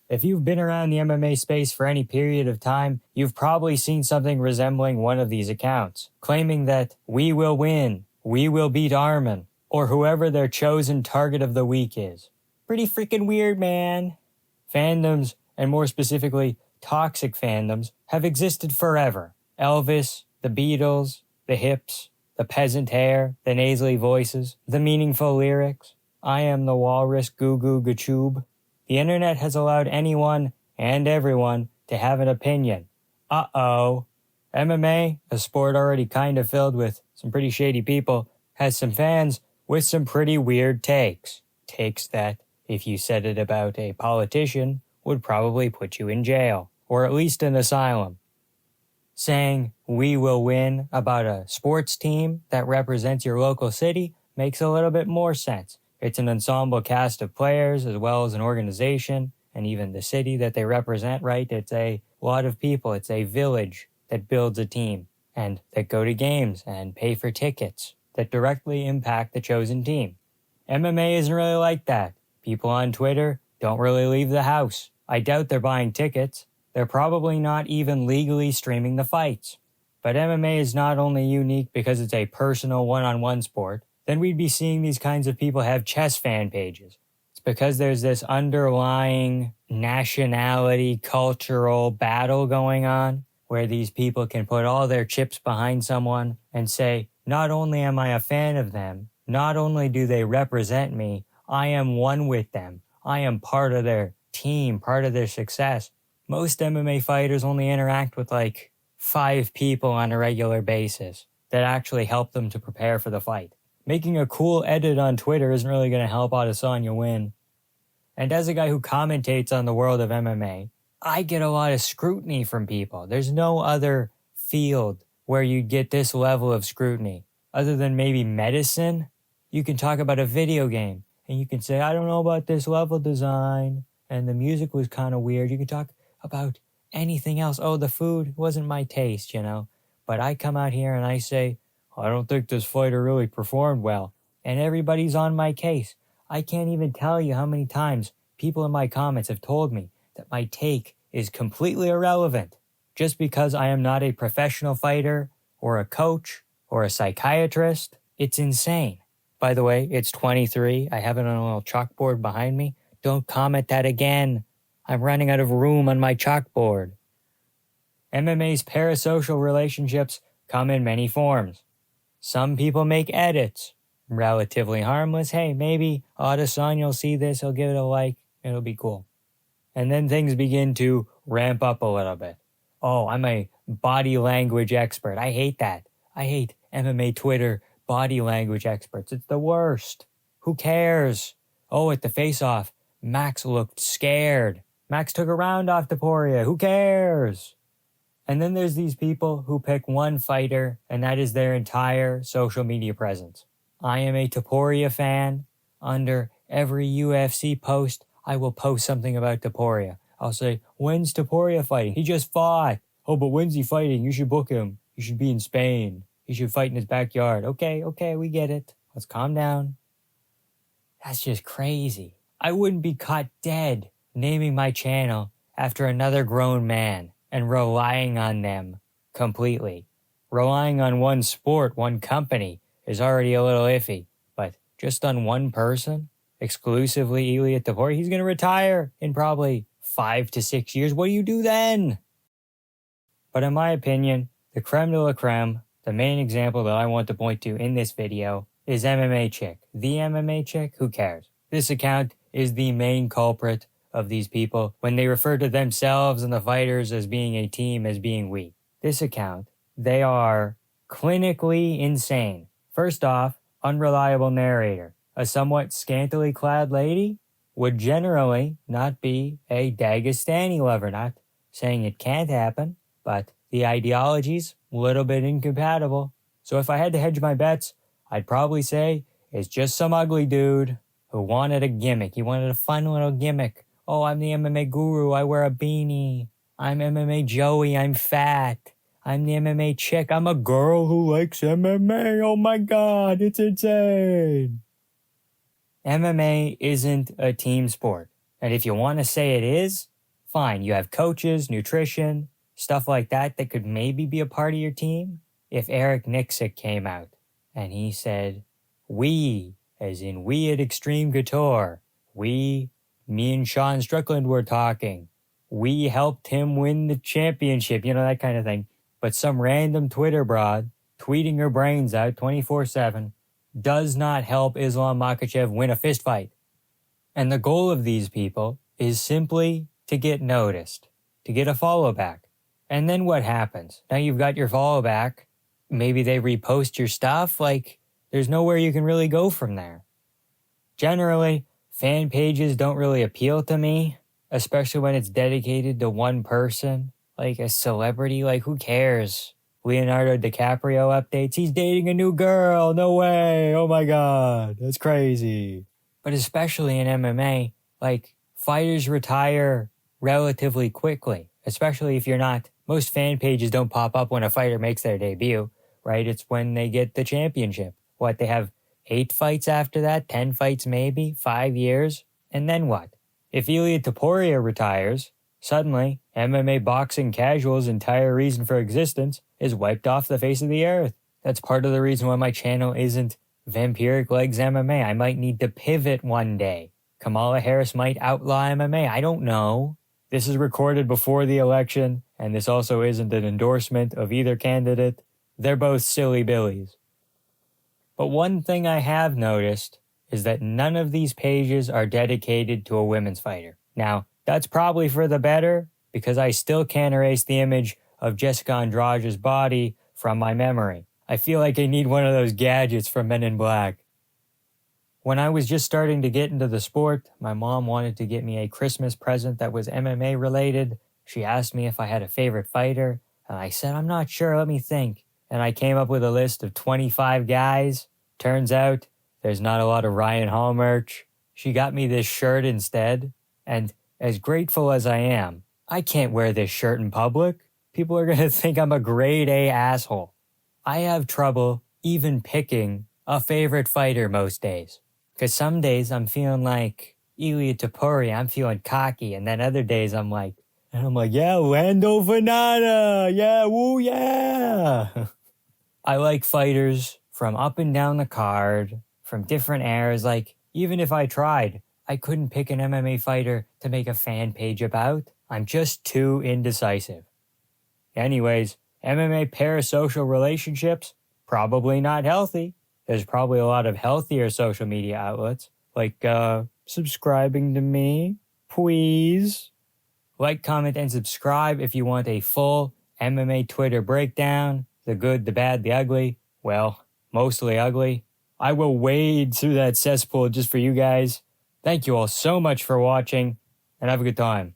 If you've been around the MMA space for any period of time, you've probably seen something resembling one of these accounts, claiming that we will win, we will beat Armin, or whoever their chosen target of the week is. Pretty freaking weird, man. Fandoms, and more specifically, toxic fandoms, have existed forever. Elvis, the Beatles, the hips, the peasant hair, the nasally voices, the meaningful lyrics. I am the walrus goo goo gachoob. The internet has allowed anyone and everyone to have an opinion. Uh-oh. MMA, a sport already kind of filled with some pretty shady people, has some fans with some pretty weird takes. Takes that, if you said it about a politician, would probably put you in jail, or at least an asylum. Saying we will win about a sports team that represents your local city makes a little bit more sense. It's an ensemble cast of players as well as an organization, and even the city that they represent, right? It's a lot of people. It's a village that builds a team and that go to games and pay for tickets that directly impact the chosen team. MMA isn't really like that. People on Twitter don't really leave the house. I doubt they're buying tickets. They're probably not even legally streaming the fights. But MMA is not only unique because it's a personal one-on-one sport, then we'd be seeing these kinds of people have chess fan pages. It's because there's this underlying nationality, cultural battle going on where these people can put all their chips behind someone and say, not only am I a fan of them, not only do they represent me, I am one with them. I am part of their team, part of their success. Most MMA fighters only interact with like 5 people on a regular basis that actually help them to prepare for the fight. Making a cool edit on Twitter isn't really going to help Adesanya win. And as a guy who commentates on the world of MMA, I get a lot of scrutiny from people. There's no other field where you get this level of scrutiny. Other than maybe medicine, you can talk about a video game and you can say, I don't know about this level design and the music was kind of weird. You can talk about anything else. Oh, the food wasn't my taste, you know. But I come out here and I say, I don't think this fighter really performed well. And everybody's on my case. I can't even tell you how many times people in my comments have told me that my take is completely irrelevant just because I am not a professional fighter or a coach or a psychiatrist. It's insane. By the way, it's 23. I have it on a little chalkboard behind me. Don't comment that again. I'm running out of room on my chalkboard. MMA's parasocial relationships come in many forms. Some people make edits. Relatively harmless. Hey, maybe Adesanya will see this, he'll give it a like, it'll be cool. And then things begin to ramp up a little bit. Oh, I'm a body language expert. I hate that. I hate MMA Twitter body language experts. It's the worst. Who cares? Oh, at the face-off, Max looked scared. Max took a round off Topuria. Who cares? And then there's these people who pick one fighter, and that is their entire social media presence. I am a Topuria fan. Under every UFC post, I will post something about Topuria. I'll say, when's Topuria fighting? He just fought. Oh, but when's he fighting? You should book him. He should be in Spain. He should fight in his backyard. Okay, we get it. Let's calm down. That's just crazy. I wouldn't be caught dead naming my channel after another grown man and relying on them completely. Relying on one sport, one company, is already a little iffy. But just on one person, exclusively Ilia Topuria, he's going to retire in probably 5 to 6 years. What do you do then? But in my opinion, the creme de la creme, the main example that I want to point to in this video, is MMA Chick. The MMA Chick? Who cares? This account is the main culprit of these people when they refer to themselves and the fighters as being a team, as being weak. This account, they are clinically insane. First off, unreliable narrator. A somewhat scantily clad lady would generally not be a Dagestani lover. Not saying it can't happen, but the ideology's a little bit incompatible. So if I had to hedge my bets, I'd probably say it's just some ugly dude who wanted a gimmick. He wanted a fun little gimmick. Oh, I'm the MMA guru. I wear a beanie. I'm MMA Joey. I'm fat. I'm the MMA Chick. I'm a girl who likes MMA. Oh my God, it's insane. MMA isn't a team sport. And if you want to say it is, fine. You have coaches, nutrition, stuff like that that could maybe be a part of your team. If Eric Nixick came out and he said, we, as in we at Extreme Couture, me and Sean Strickland were talking. We helped him win the championship, that kind of thing. But some random Twitter broad tweeting her brains out 24/7 does not help Islam Makhachev win a fist fight. And the goal of these people is simply to get noticed, to get a follow back. And then what happens? Now you've got your follow back. Maybe they repost your stuff. There's nowhere you can really go from there. Generally, fan pages don't really appeal to me, especially when it's dedicated to one person, like a celebrity. Who cares? Leonardo DiCaprio updates, he's dating a new girl. No way. Oh my God. That's crazy. But especially in MMA, fighters retire relatively quickly, especially if you're not. Most fan pages don't pop up when a fighter makes their debut, right? It's when they get the championship. They have 8 fights after that, 10 fights maybe, 5 years, and then what? If Ilia Topuria retires, suddenly MMA boxing casual's entire reason for existence is wiped off the face of the earth. That's part of the reason why my channel isn't Vampiric Legs MMA. I might need to pivot one day. Kamala Harris might outlaw MMA. I don't know. This is recorded before the election, and this also isn't an endorsement of either candidate. They're both silly billies. But one thing I have noticed is that none of these pages are dedicated to a women's fighter. Now, that's probably for the better, because I still can't erase the image of Jessica Andrade's body from my memory. I feel like I need one of those gadgets from Men in Black. When I was just starting to get into the sport, my mom wanted to get me a Christmas present that was MMA related. She asked me if I had a favorite fighter, and I said, I'm not sure, let me think. And I came up with a list of 25 guys. Turns out, there's not a lot of Ryan Hall merch. She got me this shirt instead, and as grateful as I am, I can't wear this shirt in public. People are going to think I'm a grade A asshole. I have trouble even picking a favorite fighter most days. Because some days I'm feeling like Ilia Topuria, I'm feeling cocky, and then other days I'm like, yeah, Lando Venata, yeah, woo, yeah. I like fighters from up and down the card, from different eras. Even if I tried, I couldn't pick an MMA fighter to make a fan page about. I'm just too indecisive. Anyways, MMA parasocial relationships, probably not healthy. There's probably a lot of healthier social media outlets, subscribing to me, please. Like, comment, and subscribe if you want a full MMA Twitter breakdown. The good, the bad, the ugly. Well, mostly ugly. I will wade through that cesspool just for you guys. Thank you all so much for watching, and have a good time.